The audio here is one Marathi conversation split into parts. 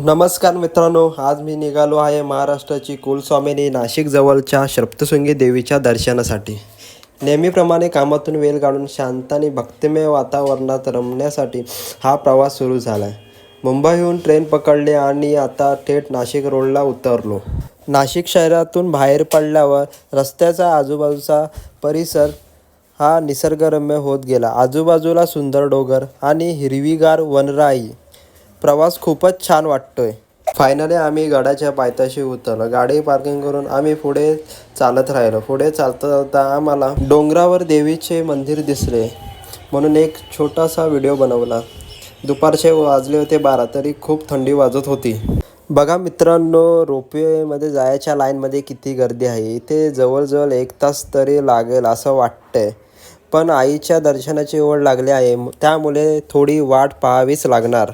नमस्कार मित्रांनो, आज मी निघालो आहे महाराष्ट्राची कुलस्वामिनी नाशिक जवळच्या सप्तशृंगी देवीच्या दर्शनासाठी। नेहमीप्रमाणे कामातून वेळ काढून शांत आणि भक्तिमय वातावरणात रमण्यासाठी हा प्रवास सुरू झाला आहे। मुंबईहून ट्रेन पकडली आणि आता थेट नाशिक रोडला उतरलो। नाशिक शहरातून बाहेर पडल्यावर रस्त्याचा आजूबाजूचा परिसर हा निसर्गरम्य होत गेला। आजूबाजूला सुंदर डोंगर आणि हिरवीगार वनराई। प्रवास खूपच छान वाटतोय। फायनली आम्ही गडाच्या पायथ्याशी उतरलो। गाडी पार्किंग करून आम्ही पुढे चालत राहिलो। पुढे चालता चालता आम्हाला डोंगरावर देवीचे मंदिर दिसले, म्हणून एक छोटासा व्हिडिओ बनवला। दुपारचे वाजले होते 12, तरी खूप थंडी वाजत होती। बघा मित्रांनो, रोपवेमध्ये जायच्या लाईनमध्ये किती गर्दी आहे। इथे जवळजवळ 1 तास तरी लागेल असं वाटतंय, पण आईच्या दर्शनाची ओढ लागली आहे, त्यामुळे थोडी वाट पाहावीच लागणार।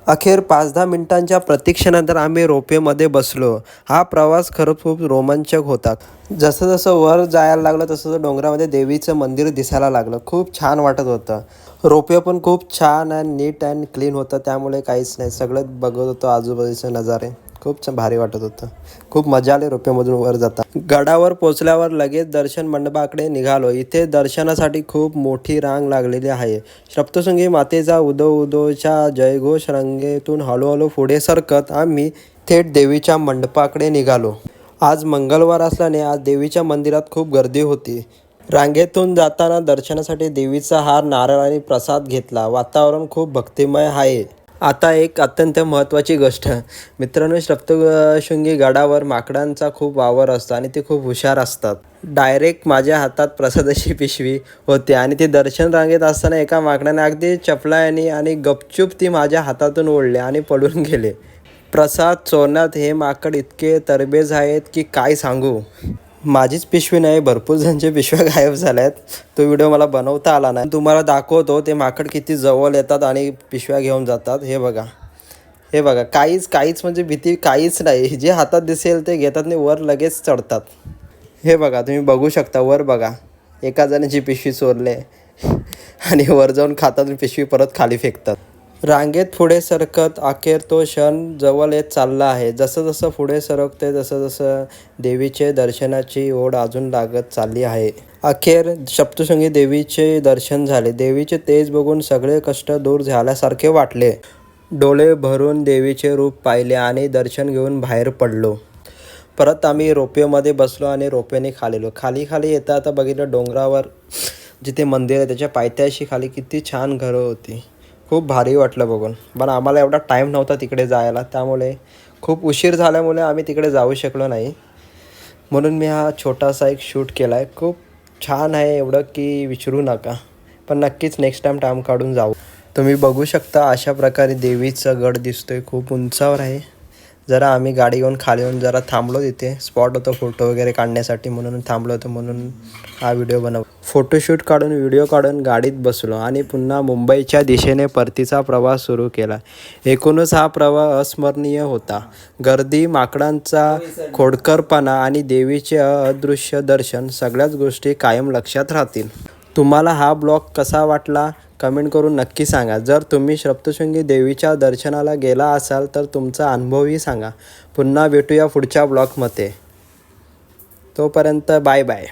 अखेर 5-10 मिनिटांच्या प्रतीक्षेनंतर आम्ही रोपवेमध्ये बसलो। हा प्रवास खरंच खूप रोमांचक होता। जसं जसं वर जायला लागलं तसं डोंगरामध्ये देवीचं मंदिर दिसायला लागलं। खूप छान वाटत होतं। रोपवे पण खूप छान आणि नीट अँड क्लीन होतं, त्यामुळे काहीच नाही, सगळं बघत होतो आजूबाजूचे नजारे। खूप भारी वाटत होतं। खूप मजा आली रोपवेमधून वर जाता। गडावर पोचल्यावर लगेच दर्शन मंडपाकडे निघालो। इथे दर्शनासाठी खूप मोठी रांग लागलेली आहे। सप्तशृंगी मातेचा उदो उदोच्या जयघोष रांगेतून हळूहळू पुढे सरकत आम्ही थेट देवीच्या मंडपाकडे निघालो। आज मंगळवार असल्याने आज देवीच्या मंदिरात खूप गर्दी होती। रांगेतून जाताना दर्शनासाठी देवीचा हार, नारळ आणि प्रसाद घेतला। वातावरण खूप भक्तिमय आहे। आता एक अत्यंत महत्त्वाची गोष्ट मित्रांनो, सप्तशृंगी गडावर माकडांचा खूप वावर असतो आणि ते खूप हुशार असतात। डायरेक्ट माझ्या हातात प्रसादाची पिशवी होती आणि ते दर्शन रांगेत असताना एका माकडाने अगदी चपळाईने आणि गपचूप ती माझ्या हातातून ओढले आणि पळून गेले। प्रसाद चोरण्यात हे माकड इतके तरबेज आहेत की काय सांगू। माझीच पिशवी नाही, भरपूर जणांच्या पिशव्या गायब झाल्यात। तो व्हिडिओ मला बनवता आला नाही, तुम्हाला दाखवतो ते माकड किती जवळ येतात आणि पिशव्या घेऊन जातात। हे बघा, काहीच म्हणजे भीती काहीच नाही। जे हातात दिसेल ते घेतात आणि वर लगेच चढतात। हे बघा, तुम्ही बघू शकता, वर बघा, एका जणाची पिशवी चोरले आणि वर जाऊन खातात आणि पिशवी परत खाली फेकतात। रांगेत पुढे सरकत अखेर तो क्षण जवळ येत चालला आहे। जसं जसं पुढे सरकते तसं तसं देवीचे दर्शनाची ओढ अजून लागत चालली आहे। अखेर सप्तशृंगी देवीचे दर्शन झाले। देवीचे तेज बघून सगळे कष्ट दूर झाल्यासारखे वाटले। डोळे भरून देवीचे रूप पाहिले आणि दर्शन घेऊन बाहेर पडलो। परत आम्ही रोपवेमध्ये बसलो आणि रोपवेने खाली येता आता बघितलं डोंगरावर जिथे मंदिर आहे त्याच्या पायथ्याशी खाली किती छान घरं होती। खूप भारी वाटलं बघून, पण आम्हाला एवढा टाईम नव्हता तिकडे जायला, त्यामुळे खूप उशीर झाल्यामुळे आम्ही तिकडे जाऊ शकलो नाही, म्हणून मी हा छोटासा एक शूट केला आहे। खूप छान आहे, एवढं की विचारू नका, पण नक्कीच नेक्स्ट टाईम काढून जाऊ। तुम्ही बघू शकता अशा प्रकारे देवीचा गड दिसतोय, खूप उंचावर आहे। जरा आम्ही गाडी घेऊन खाली येऊन जरा थांबलो, तिथे स्पॉट होतं फोटो वगैरे काढण्यासाठी, म्हणून थांबलो होतो, म्हणून हा व्हिडिओ बनवला। फोटोशूट काढून व्हिडिओ काढून गाडीत बसलो आणि पुन्हा मुंबईच्या दिशेने परतीचा प्रवास सुरू केला। एकूणच हा प्रवास अस्मरणीय होता। गर्दी, माकडांचा खोडकरपणा आणि देवीचे अदृश्य दर्शन, सगळ्याच गोष्टी कायम लक्षात राहतील। तुम्हाला हा ब्लॉग कसा वाटला कमेंट करून नक्की सांगा। जर तुम्ही सप्तशृंगी देवीच्या दर्शनाला गेला असाल तर तुमचा अनुभवही सांगा। पुन्हा भेटूया पुढच्या ब्लॉगमध्ये, तोपर्यंत बाय बाय।